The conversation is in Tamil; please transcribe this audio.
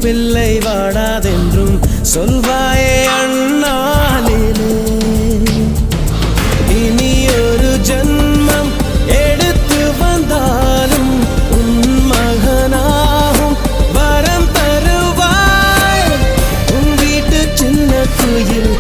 பிள்ளை வாடாதென்றும் சொல்வாயே அண்ணாலிலே. இனி ஒரு ஜன்மம் எடுத்து வந்தாலும் உன் மகனாகும் வரம் தருவாய். உன் வீட்டு சின்ன குயில்